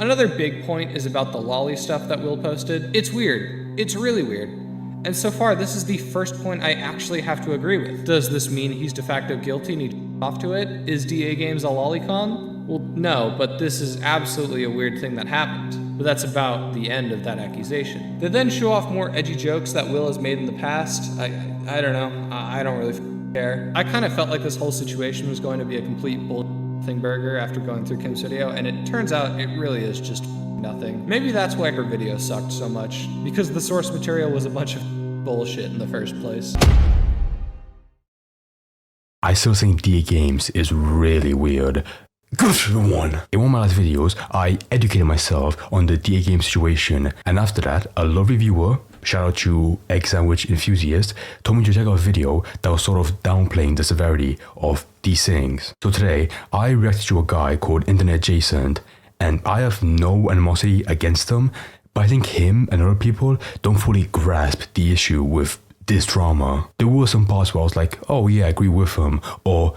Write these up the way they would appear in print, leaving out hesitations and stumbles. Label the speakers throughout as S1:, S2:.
S1: Another big point is about the lolly stuff that Will posted. It's weird. It's really weird. And so far, this is the first point I actually have to agree with. Does this mean he's de facto guilty and he off to it? Is DAGames a lolicon? Well, no, but this is absolutely a weird thing that happened. But that's about the end of that accusation. They then show off more edgy jokes that Will has made in the past. I don't know. I don't really care. I kind of felt like this whole situation was going to be a complete thing burger after going through Kim's video, and it turns out it really is just nothing. Maybe that's why her video sucked so much, because the source material was a bunch of bullshit in the first place.
S2: I still think DAGames is really weird. Good one! In one of my last videos, I educated myself on the DAGames situation, and after that, a lovely viewer, shout out to Egg Sandwich Enthusiast, told me to check out a video that was sort of downplaying the severity of these things. So today, I reacted to a guy called Internet Adjacent, and I have no animosity against him, but I think him and other people don't fully grasp the issue with this drama. There were some parts where I was like, oh yeah, I agree with him, or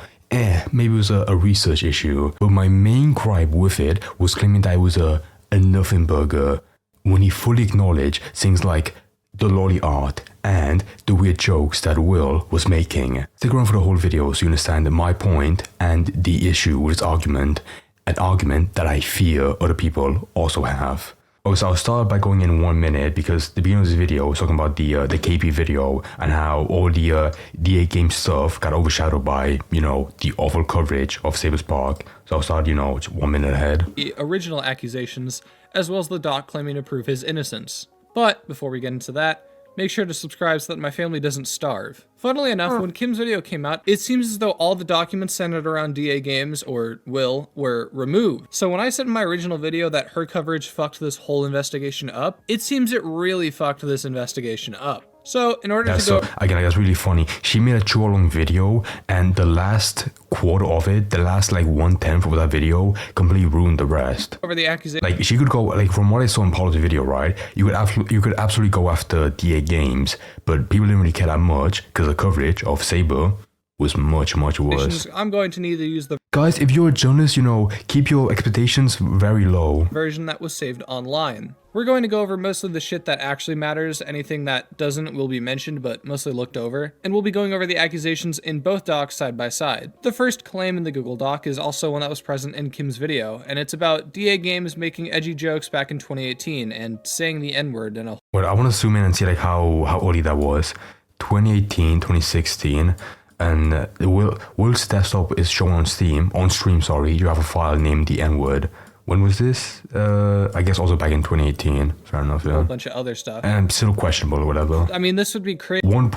S2: maybe it was a research issue. But my main gripe with it was claiming that it was a nothing burger, when he fully acknowledged things like the lolly art and the weird jokes that Will was making. Stick around for the whole video so you understand my point and the issue with his argument, an argument that I fear other people also have. So I'll start by going in 1 minute because the beginning of this video was talking about the KP video and how all the DAGames stuff got overshadowed by, you know, the awful coverage of Saber's Park. So I'll start, you know, 1 minute ahead.
S1: The original accusations, as well as the doc claiming to prove his innocence. But before we get into that, make sure to subscribe so that my family doesn't starve. Funnily enough, when Kim's video came out, it seems as though all the documents centered around DAGames, or Will, were removed. So when I said in my original video that her coverage fucked this whole investigation up, it seems it really fucked this investigation up. So in order to go...
S2: Again, that's really funny. She made a 2-hour-long video, and the last quarter of it, the last like 1/10 of that video, completely ruined the rest.
S1: Over the accusation...
S2: Like, she could go, like, from what I saw in Paulo's video, right? You could absolutely go after DAGames, but people didn't really care that much, because the coverage of Saber was much, much worse.
S1: I'm going to need to use the...
S2: Guys, if you're a journalist, you know, keep your expectations very low.
S1: ...version that was saved online. We're going to go over mostly the shit that actually matters. Anything that doesn't will be mentioned, but mostly looked over. And we'll be going over the accusations in both docs side by side. The first claim in the Google Doc is also one that was present in Kim's video, and it's about DAGames making edgy jokes back in 2018 and saying the N-word in a...
S2: Well, I want to zoom in and see like how early that was. 2018, 2016. And Will's desktop is shown on stream, sorry, you have a file named the N-word. When was this? I guess also back in 2018. Fair enough, yeah.
S1: A whole bunch of other stuff.
S2: And still questionable or whatever.
S1: I mean, this would be crazy.
S2: One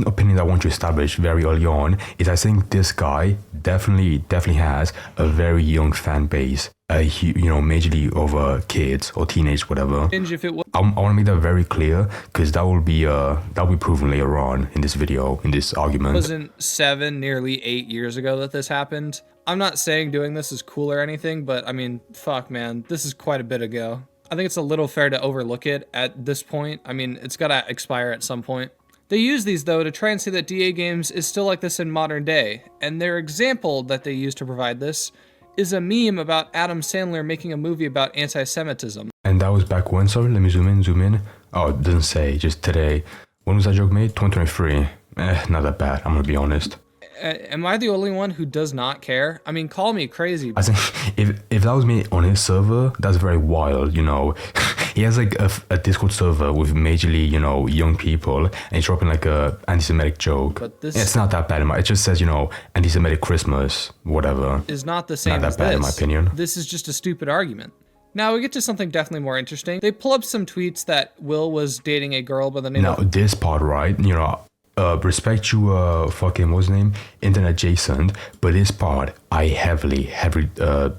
S2: opinion that I want to establish very early on is I think this guy definitely has a very young fan base. You know, majorly over kids or teenage, whatever.
S1: If it
S2: I want to make that very clear because that will be proven later on in this video, in this argument.
S1: It wasn't 7, nearly 8 years ago that this happened. I'm not saying doing this is cool or anything, but I mean, fuck, man, this is quite a bit ago. I think it's a little fair to overlook it at this point. I mean, it's gotta expire at some point. They use these, though, to try and say that DAGames is still like this in modern day, and their example that they use to provide this is a meme about Adam Sandler making a movie about anti-Semitism.
S2: And that was back when? Sorry, let me zoom in. Oh, it doesn't say, just today. When was that joke made? 2023. Not that bad, I'm gonna be honest.
S1: Am I the only one who does not care? I mean, call me crazy.
S2: I think if that was made on his server, that's very wild, you know. He has like a Discord server with majorly, you know, young people, and he's dropping like a anti-Semitic joke. But it's not that bad. It just says, you know, anti-Semitic Christmas, whatever.
S1: Is not the same.
S2: Not that bad in my opinion.
S1: This is just a stupid argument. Now we get to something definitely more interesting. They pull up some tweets that Will was dating a girl by the name of...
S2: Now this part, right? You know. Respect to fucking what's his name, Internet Adjacent, but this part I heavily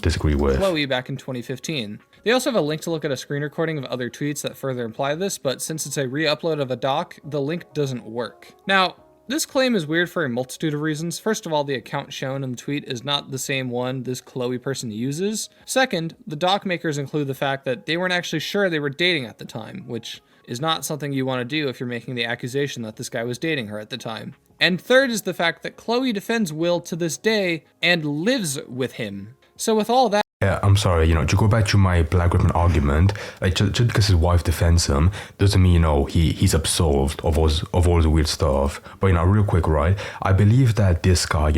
S2: disagree with.
S1: Chloe back in 2015. They also have a link to look at a screen recording of other tweets that further imply this, but since it's a re-upload of a doc, the link doesn't work. Now, this claim is weird for a multitude of reasons. First of all, the account shown in the tweet is not the same one this Chloe person uses. Second, the doc makers include the fact that they weren't actually sure they were dating at the time, which is not something you want to do if you're making the accusation that this guy was dating her at the time. And third is the fact that Chloe defends Will to this day and lives with him. So with all that,
S2: Yeah, I'm sorry, to go back to my Black Griffin argument, like just because his wife defends him doesn't mean, he's absolved of all the weird stuff. But, real quick, right? I believe that this guy,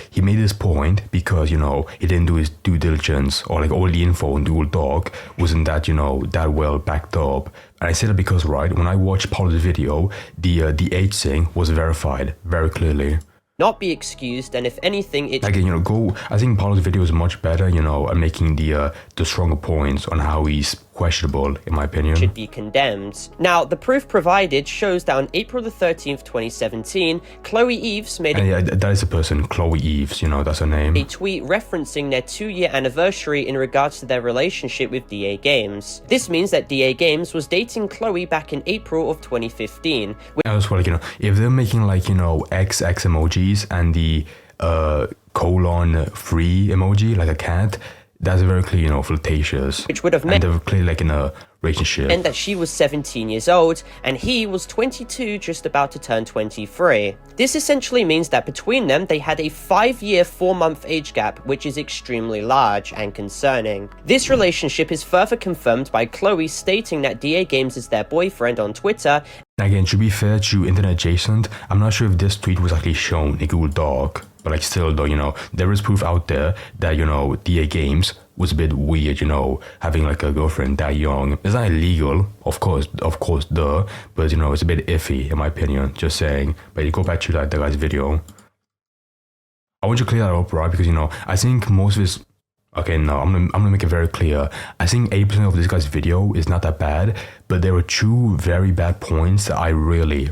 S2: he made this point because, he didn't do his due diligence, or like all the info on Google Doc wasn't that, that well backed up. And I say that because, right, when I watched part of the video, the age thing was verified very clearly.
S3: Not be excused, and if anything, it
S2: again, I think part of the video is much better, at making the stronger points on how he's questionable, in my opinion.
S3: should be condemned. Now, the proof provided shows that on April the 13th, 2017, Chloe Eves made
S2: And yeah, that is a person, Chloe Eves, that's her name.
S3: a tweet referencing their 2-year anniversary in regards to their relationship with DAGames. This means that DAGames was dating Chloe back in April of 2015.
S2: As well, if they're making XX emojis and the colon free emoji, like a cat, that's very clear, flirtatious.
S3: Which would have
S2: and
S3: meant
S2: they're clearly in a relationship.
S3: and that she was 17 years old, and he was 22, just about to turn 23. This essentially means that between them, they had a 5-year, 4-month age gap, which is extremely large and concerning. This relationship is further confirmed by Chloe stating that DAGames is their boyfriend on Twitter.
S2: Again, to be fair to Internet Adjacent, I'm not sure if this tweet was actually shown in Google Doc, but still though, there is proof out there that, DAGames was a bit weird, having a girlfriend that young. It's not illegal, of course, duh, but it's a bit iffy in my opinion, just saying. But you go back to that guy's video. I want you to clear that up, right? Because, I think most of his... Okay, no, I'm gonna make it very clear. I think 80% of this guy's video is not that bad, but there are 2 very bad points that I really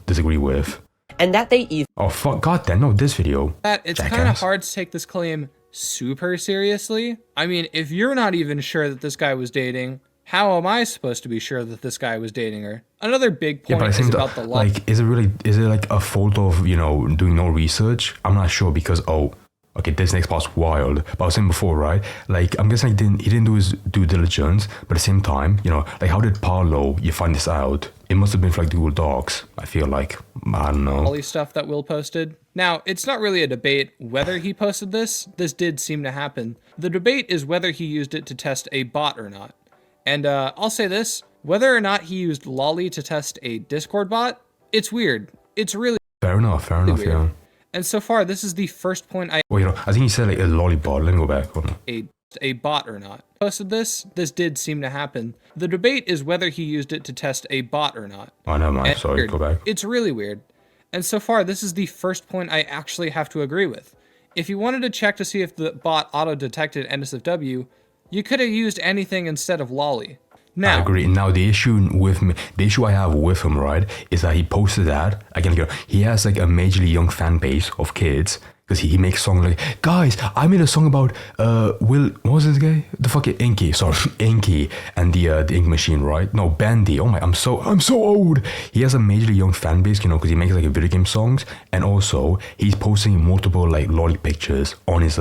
S2: disagree with.
S3: And that they even
S2: Oh fuck, goddamn, no, this video.
S1: It's kind of hard to take this claim super seriously. I mean, if you're not even sure that this guy was dating, how am I supposed to be sure that this guy was dating her? Another big point is about the law.
S2: Is it a fault of, doing no research? I'm not sure because, okay, this next part's wild. But I was saying before, right? I'm guessing he didn't do his due diligence, but at the same time, how did Paolo, you find this out? It must have been for Google Docs, I feel like. I don't know.
S1: All these stuff that Will posted. Now, it's not really a debate whether he posted this. This did seem to happen. The debate is whether he used it to test a bot or not. And I'll say this, whether or not he used Lolly to test a Discord bot, it's weird. It's really
S2: Fair enough,
S1: weird.
S2: yeah.
S1: And so far, this is the first point
S2: Well, I think he said a lollipop. Let me go back. Hold on.
S1: a bot or not. Posted this did seem to happen. The debate is whether he used it to test a bot or not.
S2: Oh, never mind.
S1: And
S2: Sorry,
S1: weird.
S2: go back.
S1: It's really weird. And so far, this is the first point I actually have to agree with. If you wanted to check to see if the bot auto-detected NSFW, you could have used anything instead of Lolly. Now,
S2: I agree. Now the issue I have with him, right, is that he posted that again. He has a majorly young fan base of kids because he makes songs like, guys, I made a song about Will. What was this guy? The fucking Inky. Sorry, Inky and the Ink Machine, right? No, Bandy. Oh my, I'm so old. He has a majorly young fan base, because he makes video game songs, and also he's posting multiple lolly pictures on his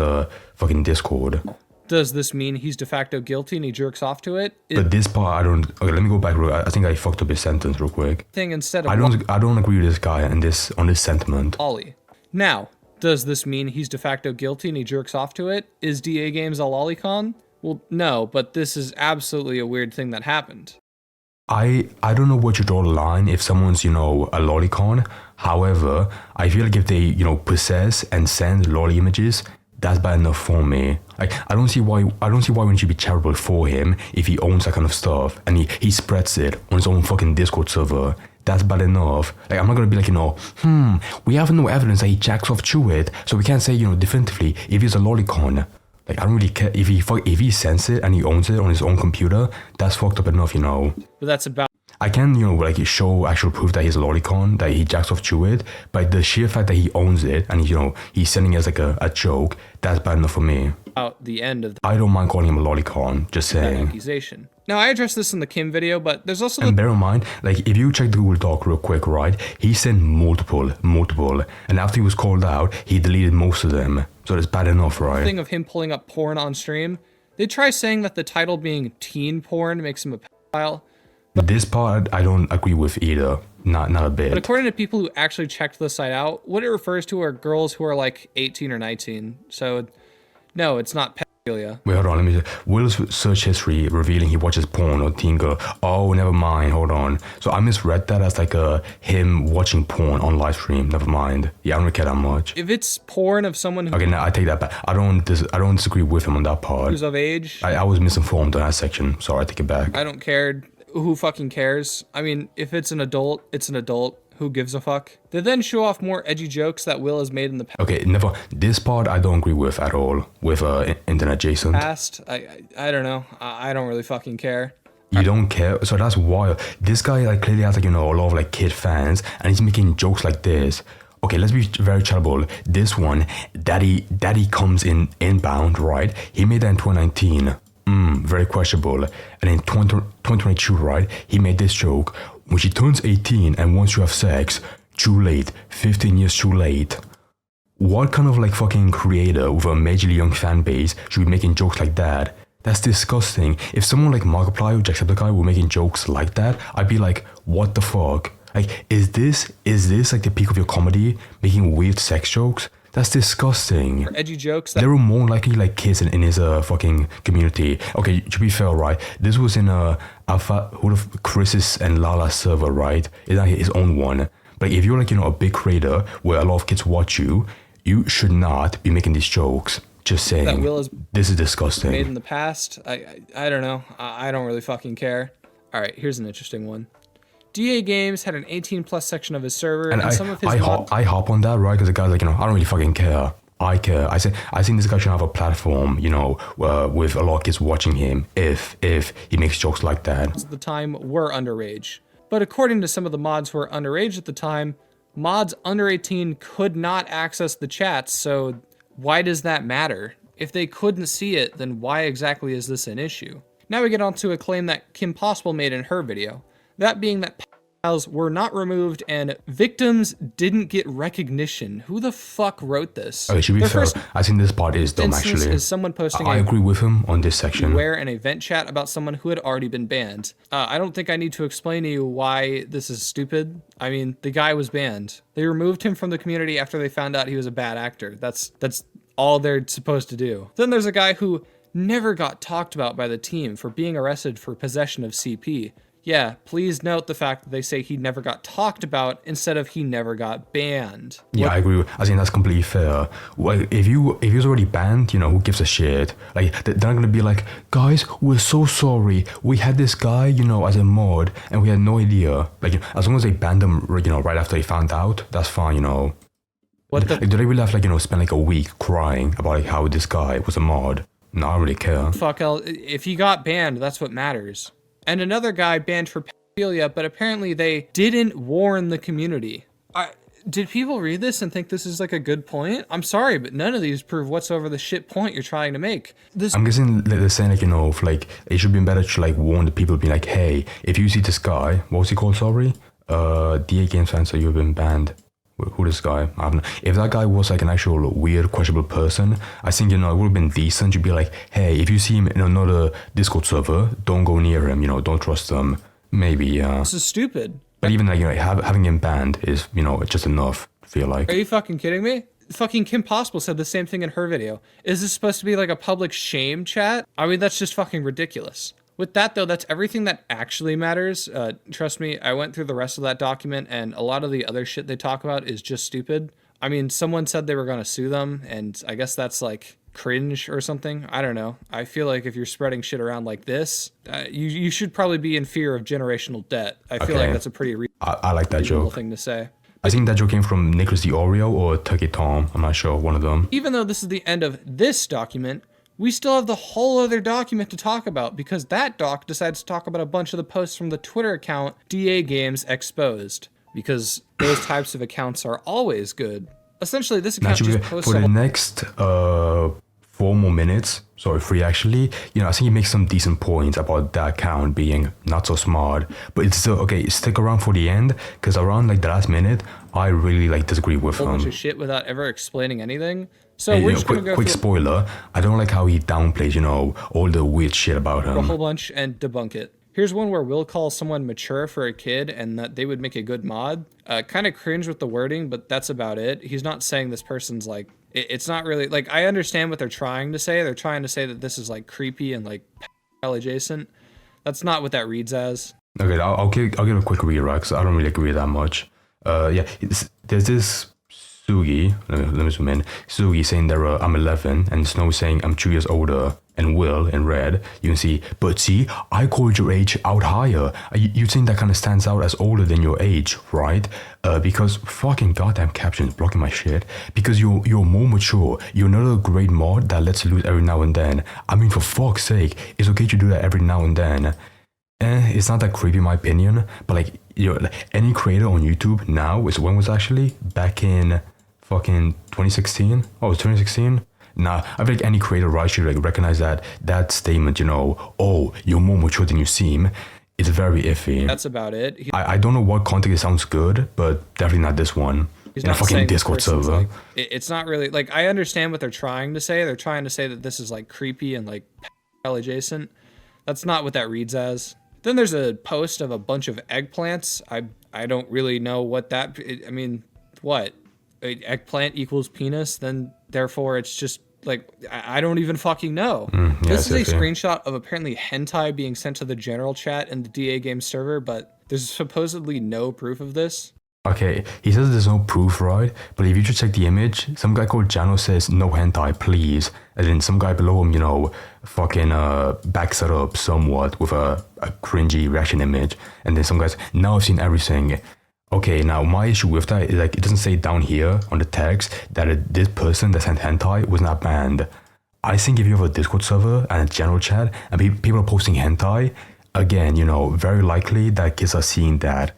S2: fucking Discord.
S1: does this mean he's de facto guilty and he jerks off to it?
S2: But this part, I don't. Okay, let me go back. I think I fucked up his sentence real quick.
S1: Thing instead of
S2: I don't agree with this guy on this sentiment.
S1: Lolly. Now, does this mean he's de facto guilty and he jerks off to it? Is DAGames a lolicon? Well, no, but this is absolutely a weird thing that happened.
S2: I don't know where to draw the line if someone's, a lolicon. However, I feel like if they, possess and send lolly images, that's bad enough for me. I don't see why we should be charitable for him if he owns that kind of stuff and he spreads it on his own fucking Discord server. That's bad enough. I'm not gonna be we have no evidence that he jacks off to it, so we can't say, definitively if he's a lolicon. I don't really care if he sends it and he owns it on his own computer. That's fucked up enough,
S1: But that's about
S2: I can, show actual proof that he's a lolicon, that he jacks off to it, but the sheer fact that he owns it and, he's sending it as a joke, that's bad enough for me.
S1: the end of
S2: I don't mind calling him a lolicon, just
S1: that
S2: saying.
S1: accusation. Now, I addressed this in the Kim video, but there's also
S2: And bear in mind, if you check the Google Doc real quick, right, he sent multiple, and after he was called out, he deleted most of them. So that's bad enough, right?
S1: thing of him pulling up porn on stream. They try saying that the title being teen porn makes him a pedophile.
S2: This part, I don't agree with either. Not a bit.
S1: But according to people who actually checked the site out, what it refers to are girls who are 18 or 19. So, no, it's not pedophilia.
S2: Wait, hold on. Let me. Will's search history revealing he watches porn or teen girl. Oh, never mind. Hold on. So I misread that as like him watching porn on live stream. Never mind. Yeah, I don't care that much.
S1: If it's porn of someone
S2: Okay, now I take that back. I don't disagree with him on that part.
S1: who's of age,
S2: I was misinformed on that section. Sorry, I take it back.
S1: I don't care. Who fucking cares? I mean, if it's an adult, it's an adult. Who gives a fuck? They then show off more edgy jokes that Will has made in the
S2: Okay, never. This part I don't agree with at all. With internet Jason.
S1: past. I don't know. I don't really fucking care.
S2: You don't care? So that's wild. This guy like clearly has like, you know, a lot of like kid fans, and he's making jokes like this. Okay, let's be very charitable. This one, Daddy comes inbound, right? He made that in 2019. Very questionable. And in 2022, right? He made this joke. When she turns 18 and wants to have sex, too late. 15 years too late. What kind of like fucking creator with a majorly young fan base should be making jokes like that? That's disgusting. If someone like Markiplier or Jacksepticeye were making jokes like that, I'd be like, what the fuck? Like, is this like the peak of your comedy? Making weird sex jokes? That's disgusting.
S1: Edgy jokes.
S2: There were more likely like kids in his fucking community. Okay, to be fair, right? This was in Alpha Chris's and Lala's server, right? It's not his own one. But if you're like, you know, a big creator where a lot of kids watch you, you should not be making these jokes. Just saying.
S1: That Will has
S2: this is disgusting.
S1: made in the past. I don't know. I don't really fucking care. All right, here's an interesting one. DAGames had an 18+ section of his server, and some of his
S2: I hop on that, right? Because the guy's like, you know, I don't really fucking care. I care. I think this guy should have a platform, you know, with a lot of kids watching him if he makes jokes like that.
S1: At the time were underage. But according to some of the mods who were underage at the time, mods under 18 could not access the chats, so why does that matter? If they couldn't see it, then why exactly is this an issue? Now we get on to a claim that Kim Possible made in her video. That being that files were not removed and victims didn't get recognition. Who the fuck wrote this?
S2: Okay, should be fair. I think this part is dumb,
S1: Instance
S2: actually.
S1: is someone posting
S2: I agree with him on this section.
S1: Beware an event chat about someone who had already been banned. I don't think I need to explain to you why this is stupid. I mean, the guy was banned. They removed him from the community after they found out he was a bad actor. That's all they're supposed to do. Then there's a guy who never got talked about by the team for being arrested for possession of CP. Yeah, please note the fact that they say he never got talked about instead of he never got banned.
S2: Yeah, I agree. I think that's completely fair. Well, if he was already banned, you know, who gives a shit? Like, they're not gonna be like, guys, we're so sorry. We had this guy, you know, as a mod, and we had no idea. Like, as long as they banned him, you know, right after they found out, that's fine, you know. Like, do they really have, like, you know, spend like a week crying about like how this guy was a mod? No, I don't really care.
S1: Fuck hell, if he got banned, that's what matters. And another guy banned for pedophilia, but apparently they didn't warn the community. Did people read this and think this is like a good point? I'm sorry, but none of these prove whatsoever the shit point you're trying to make.
S2: I'm guessing they're saying like, you know, like it should be better to like warn the people, be like, hey, if you see this guy, what was he called? Sorry, DAGames fan, so you've been banned. Who this guy? I don't know. If that guy was like an actual weird, questionable person, I think, you know, it would have been decent to be like, hey, if you see him in another Discord server, don't go near him, you know, don't trust him. Maybe, yeah.
S1: This is stupid.
S2: But even like, you know, having him banned is, you know, just enough, I feel like.
S1: Are you fucking kidding me? Fucking Kim Possible said the same thing in her video. Is this supposed to be like a public shame chat? I mean, that's just fucking ridiculous. With that, though, that's everything that actually matters. Trust me, I went through the rest of that document, and a lot of the other shit they talk about is just stupid. I mean, someone said they were going to sue them, and I guess that's, like, cringe or something. I don't know. I feel like if you're spreading shit around like this, you should probably be in fear of generational debt. I feel like that's a pretty
S2: I like that joke.
S1: thing to say.
S2: I think that joke came from Nicholas the Oreo or Turkey Tom. I'm not sure, one of them.
S1: Even though this is the end of this document, we still have the whole other document to talk about because that doc decides to talk about a bunch of the posts from the Twitter account DAGames Exposed, because those types of accounts are always good. Essentially, this account just posts
S2: for the next 4 more minutes, sorry, 3 actually, you know, I think he makes some decent points about that account being not so smart, but it's still, okay, stick around for the end, because around like the last minute, I really like disagree with him.
S1: A bunch of shit without ever explaining anything. So we're just gonna go
S2: quick spoiler, I don't like how he downplays, you know, all the weird shit about him.
S1: A whole bunch and debunk it. Here's one where Will calls someone mature for a kid and that they would make a good mod. Kind of cringe with the wording, but that's about it. He's not saying this person's like It's not really like, I understand what they're trying to say. They're trying to say that this is like creepy and like pedophile adjacent. That's not what that reads as.
S2: Okay, I'll give a quick read, right? Because I don't really agree that much. Yeah, there's this Sugi. Let me zoom in. Sugi saying that I'm 11, and Snow saying I'm 2 years older. And Will in red, you can see, but see, I called your age out higher. You think that kind of stands out as older than your age, right? Because fucking goddamn captions blocking my shit. Because you're more mature. You're not a great mod that lets you lose every now and then. I mean, for fuck's sake, it's okay to do that every now and then. It's not that creepy in my opinion, but like, like any creator on YouTube now, when was actually? Back in fucking 2016? Oh, it was 2016? Nah, I feel like any creator, right, should like recognize that statement, oh, you're more mature than you seem. It's very iffy.
S1: That's about it.
S2: I don't know what context it sounds good, but definitely not this one.
S1: He's
S2: in a
S1: not
S2: fucking
S1: saying
S2: Discord server.
S1: Like, it's not really like, I understand what they're trying to say. They're trying to say that this is like creepy and like pedophile adjacent. That's not what that reads as. Then there's a post of a bunch of eggplants. I don't really know what that. I mean, what? Eggplant equals penis? Then therefore it's just like, I don't even fucking know. This is a screenshot of apparently hentai being sent to the general chat in the DAGames server, but there's supposedly no proof of this.
S2: Okay, he says there's no proof, right? But if you just check the image, some guy called Jano says, no hentai, please. And then some guy below him, fucking backs it up somewhat with a cringy reaction image. And then some guys, now I've seen everything. Okay, now my issue with that is like, it doesn't say down here on the text that this person that sent hentai was not banned. I think if you have a Discord server and a general chat and people are posting hentai, again, very likely that kids are seeing that.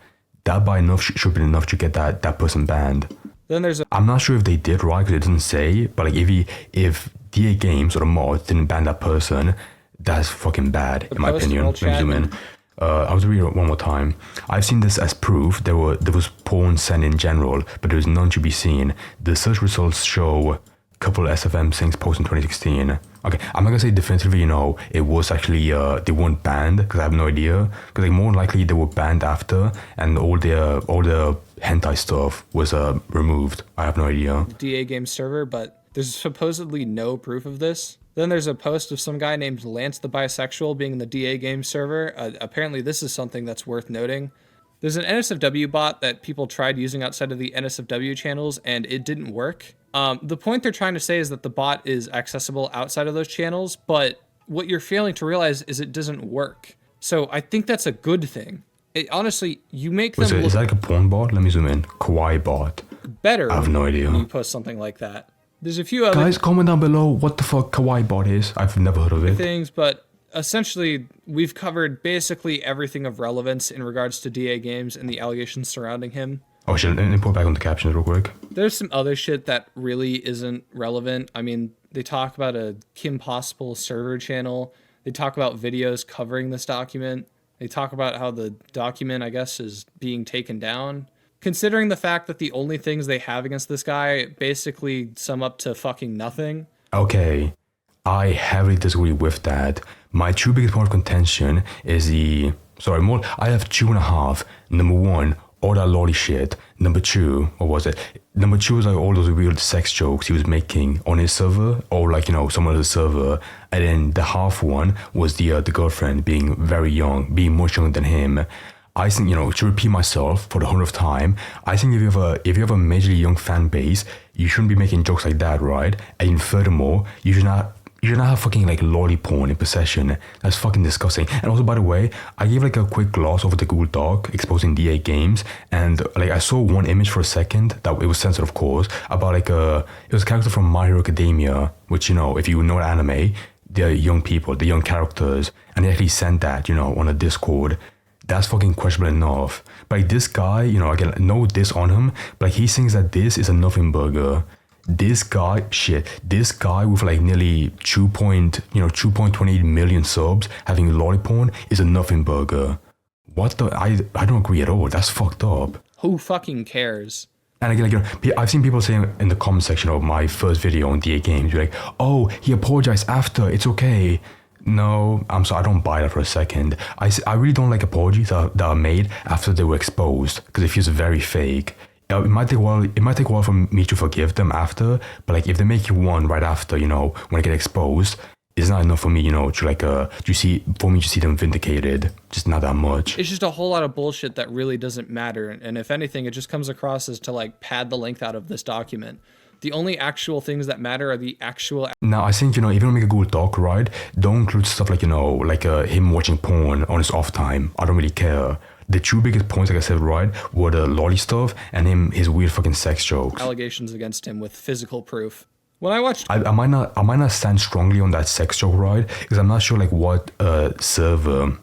S2: That by enough should be enough to get that person banned.
S1: Then there's
S2: I'm not sure if they did, right, because it doesn't say, but like if DAGames or the mod didn't ban that person, that's fucking bad in my opinion. Let me zoom in. I was reading it one more time. I've seen this as proof. There was porn sent in general, but there was none to be seen. The search results show a couple SFM things posted in 2016. Okay, I'm not gonna say definitively, it was actually they weren't banned because I have no idea. Because like more likely they were banned after, and all the hentai stuff was removed. I have no idea.
S1: DAGames server, but there's supposedly no proof of this. Then there's a post of some guy named Lance the Bisexual being in the DAGames server. Apparently this is something that's worth noting. There's an NSFW bot that people tried using outside of the NSFW channels and it didn't work. The point they're trying to say is that the bot is accessible outside of those channels, but what you're failing to realize is it doesn't work. So I think that's a good thing. Honestly, you make them
S2: is that like a porn bot? Let me zoom in. Kawaii bot.
S1: Better.
S2: I have no idea.
S1: When you post something like that. There's a few other
S2: guys, comment down below what the fuck Kawaii bot is. I've never heard of it.
S1: Things, but essentially we've covered basically everything of relevance in regards to DAGames and the allegations surrounding him.
S2: Oh shit, let me put back on the captions real quick.
S1: There's some other shit that really isn't relevant. I mean, they talk about a Kim Possible server channel. They talk about videos covering this document. They talk about how the document, I guess, is being taken down. Considering the fact that the only things they have against this guy basically sum up to fucking nothing.
S2: Okay, I heavily disagree with that. My two biggest point of contention is I have 2.5. Number one, all that lolly shit. Number two, what was it? Number two was like all those weird sex jokes he was making on his server or like, some other server. And then the half one was the girlfriend being very young, being much younger than him. I think, to repeat myself for the 100th time, I think if you have a majorly young fan base, you shouldn't be making jokes like that, right? And furthermore, you should not have fucking like lolly porn in possession. That's fucking disgusting. And also, by the way, I gave like a quick gloss over the Google Doc exposing DAGames, and like I saw one image for a second that it was censored, of course, about like it was a character from My Hero Academia, which if you know anime, they're young people, the young characters, and they actually sent that on a Discord. That's fucking questionable enough. But like this guy, again, no diss on him, but like he thinks that this is a nothing burger. This guy with like nearly 2.28 million subs having lolly porn is a nothing burger. What the? I don't agree at all. That's fucked up.
S1: Who fucking cares?
S2: And again, I've seen people saying in the comment section of my first video on DAGames, you're like, oh, he apologized after, it's okay. No, I'm sorry, I don't buy that for a second. I really don't like apologies that are made after they were exposed because it feels very fake. It might take a while. It might take a while for me to forgive them after. But like, if they make you one right after, you know, when I get exposed, it's not enough for me, you know, to like for me to see them vindicated. Just not that much.
S1: It's just a whole lot of bullshit that really doesn't matter. And if anything, it just comes across as to like pad the length out of this document. The only actual things that matter are the actual.
S2: Now, I think, you know, if you don't make a good doc, right, don't include stuff like, you know, like him watching porn on his off time. I don't really care. The two biggest points, like I said, right, were the lolly stuff and his weird fucking sex jokes.
S1: Allegations against him with physical proof. When I watched,
S2: I might not stand strongly on that sex joke, right, because I'm not sure like what server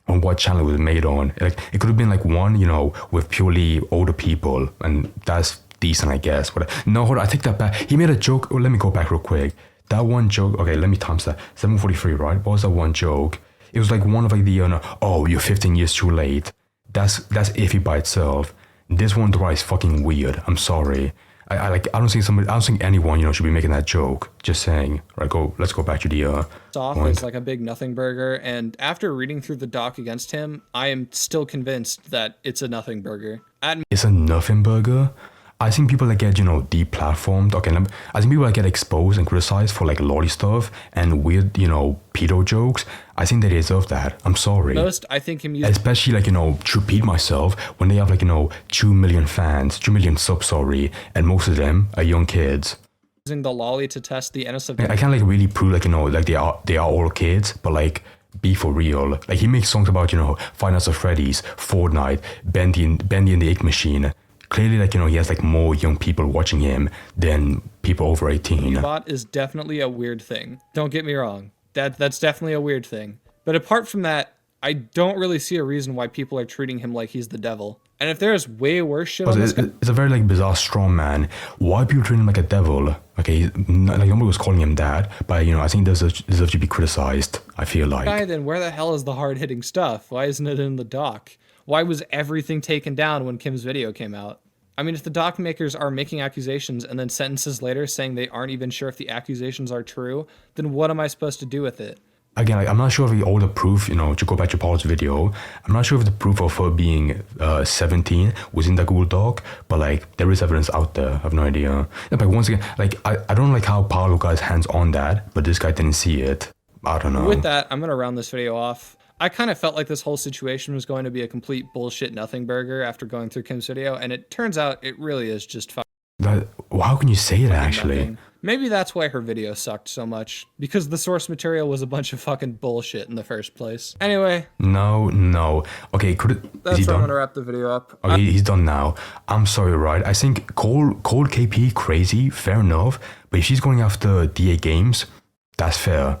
S2: on what channel it was made on. Like, it could have been like one, you know, with purely older people, and that's decent, I guess. But no, hold on, I take that back. He made a joke. Oh, let me go back real quick. That one joke. Okay, let me times that. 7:43, right? What was that one joke? It was like one of like the oh, you're 15 years too late. That's iffy by itself. This one is fucking weird. I'm sorry. I don't think anyone, you know, should be making that joke. Just saying. Right, let's go back to the
S1: off
S2: point.
S1: as like a big nothing burger, and after reading through the doc against him, I am still convinced that it's a nothing burger.
S2: It's a nothing burger. I think people that get, you know, deplatformed, okay, I think people that get exposed and criticized for like lolly stuff and weird, you know, pedo jokes, I think they deserve that. I'm sorry.
S1: Most, I think him using,
S2: especially like, you know, to repeat myself, when they have like, you know, 2 million fans, 2 million subs, sorry, and most of them are young kids.
S1: Using the lolly to test the innocence of
S2: I can't like really prove like, you know, like they are all kids, but like, be for real. Like, he makes songs about, you know, Five Nights at Freddy's, Fortnite, Bendy and the Egg Machine. Clearly, like, you know, he has like more young people watching him than people over 18.
S1: Bot is definitely a weird thing. Don't get me wrong. That's definitely a weird thing. But apart from that, I don't really see a reason why people are treating him like he's the devil. And if there's way worse shit on this guy,
S2: it's a very like bizarre strong man. Why people treat him like a devil? Okay, like nobody was calling him that, but you know, I think this deserves to be criticized. I feel like.
S1: Guy, then where the hell is the hard hitting stuff? Why isn't it in the doc? Why was everything taken down when Kim's video came out? I mean, if the doc makers are making accusations and then sentences later saying they aren't even sure if the accusations are true, then what am I supposed to do with it?
S2: Again, like, I'm not sure if all the proof, you know, to go back to Paul's video, I'm not sure if the proof of her being 17 was in the Google Doc, but like, there is evidence out there. I have no idea. Yeah, but once again, like, I don't like how Paolo got his hands on that, but this guy didn't see it. I don't know.
S1: With that, I'm going to round this video off. I kind of felt like this whole situation was going to be a complete bullshit nothing burger after going through Kim's video, and it turns out it really is just
S2: how can you say that, actually?
S1: Nothing. Maybe that's why her video sucked so much, because the source material was a bunch of fucking bullshit in the first place. Anyway.
S2: No. Okay,
S1: that's where I'm gonna wrap the video up.
S2: Okay, he's done now. I'm sorry, right? I think Cold KP, crazy, fair enough, but if she's going after DAGames, that's fair.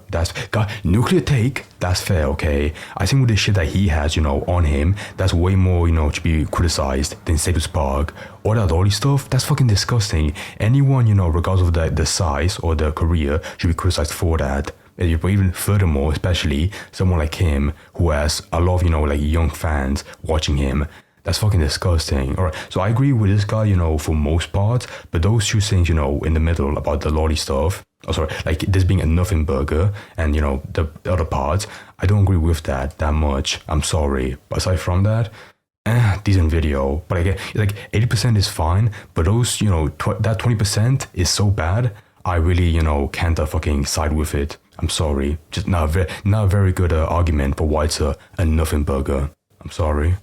S2: God, nuclear take, that's fair, okay? I think with the shit that he has, you know, on him, that's way more, you know, to be criticized than Status Park. All that lolly stuff, that's fucking disgusting. Anyone, you know, regardless of the size or the career, should be criticized for that. But even furthermore, especially someone like him, who has a lot of, you know, like young fans watching him. That's fucking disgusting. Alright, so I agree with this guy, you know, for most parts, but those two things, you know, in the middle about the lolly stuff, like this being a nothing burger and, you know, the other parts, I don't agree with that much. I'm sorry. But aside from that, decent video. But again, like 80% is fine, but those, you know, that 20% is so bad, I really, you know, can't fucking side with it. I'm sorry. Just not a very good argument for why it's a nothing burger. I'm sorry.